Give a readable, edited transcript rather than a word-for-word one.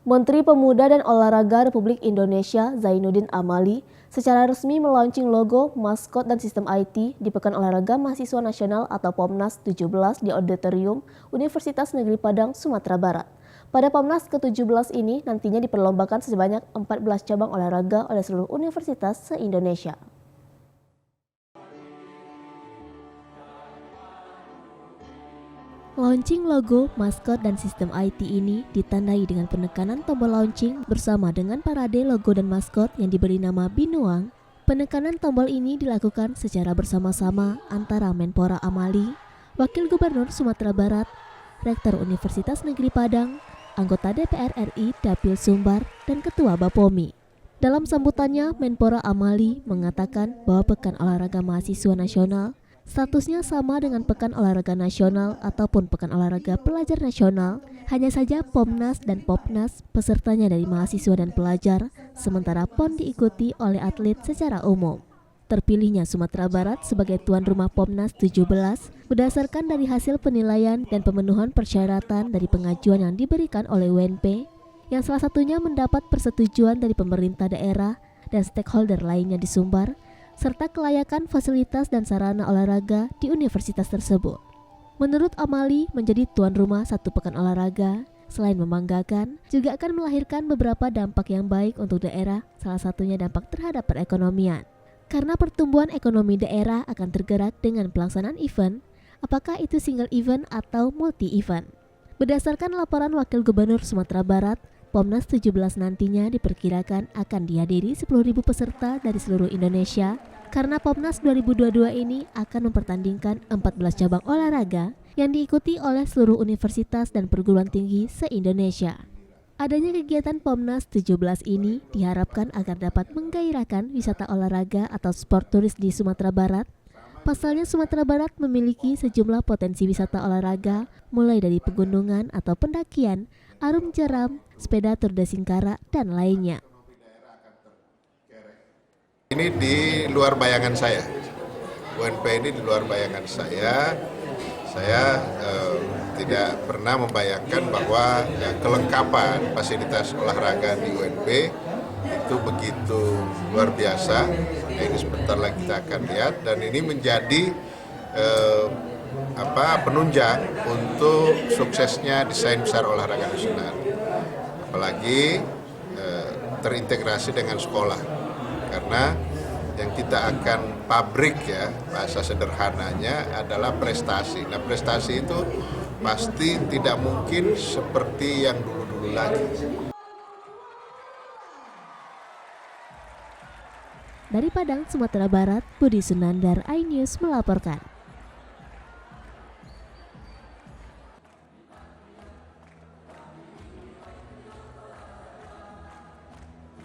Menteri Pemuda dan Olahraga Republik Indonesia Zainuddin Amali secara resmi melaunching logo, maskot, dan sistem IT di Pekan Olahraga Mahasiswa Nasional atau POMNAS 17 di Auditorium Universitas Negeri Padang, Sumatera Barat. Pada POMNAS ke-17 ini nantinya diperlombakan sebanyak 14 cabang olahraga oleh seluruh universitas se-Indonesia. Launching logo, maskot, dan sistem IT ini ditandai dengan penekanan tombol launching bersama dengan parade logo dan maskot yang diberi nama Binuang. Penekanan tombol ini dilakukan secara bersama-sama antara Menpora Amali, Wakil Gubernur Sumatera Barat, Rektor Universitas Negeri Padang, anggota DPR RI Dapil Sumbar, dan Ketua Bapomi. Dalam sambutannya, Menpora Amali mengatakan bahwa Pekan Olahraga Mahasiswa Nasional statusnya sama dengan Pekan Olahraga Nasional ataupun Pekan Olahraga Pelajar Nasional, hanya saja POMNAS dan POPNAS pesertanya dari mahasiswa dan pelajar, sementara PON diikuti oleh atlet secara umum. Terpilihnya Sumatera Barat sebagai tuan rumah POMNAS 17 berdasarkan dari hasil penilaian dan pemenuhan persyaratan dari pengajuan yang diberikan oleh UNP, yang salah satunya mendapat persetujuan dari pemerintah daerah dan stakeholder lainnya di Sumbar, serta kelayakan fasilitas dan sarana olahraga di universitas tersebut. Menurut Amali, menjadi tuan rumah satu pekan olahraga, selain membanggakan, juga akan melahirkan beberapa dampak yang baik untuk daerah, salah satunya dampak terhadap perekonomian. Karena pertumbuhan ekonomi daerah akan tergerak dengan pelaksanaan event, apakah itu single event atau multi-event. Berdasarkan laporan Wakil Gubernur Sumatera Barat, POMNAS 17 nantinya diperkirakan akan dihadiri 10.000 peserta dari seluruh Indonesia karena POMNAS 2022 ini akan mempertandingkan 14 cabang olahraga yang diikuti oleh seluruh universitas dan perguruan tinggi se-Indonesia. Adanya kegiatan POMNAS 17 ini diharapkan agar dapat menggairahkan wisata olahraga atau sport turis di Sumatera Barat. Pasalnya Sumatera Barat memiliki sejumlah potensi wisata olahraga mulai dari pegunungan atau pendakian, arum jeram, sepeda Tour de Singkara, dan lainnya. Ini di luar bayangan saya, UNP ini di luar bayangan saya. Saya tidak pernah membayangkan bahwa kelengkapan fasilitas olahraga di UNP itu begitu luar biasa. Nah, ini sebentar lagi kita akan lihat dan ini menjadi penunjang untuk suksesnya desain besar olahraga nasional. Apalagi terintegrasi dengan sekolah, karena yang kita akan pabrik ya, bahasa sederhananya adalah prestasi. Nah, prestasi itu pasti tidak mungkin seperti yang dulu-dulu lagi. Dari Padang, Sumatera Barat, Budi Sunandar, iNews melaporkan.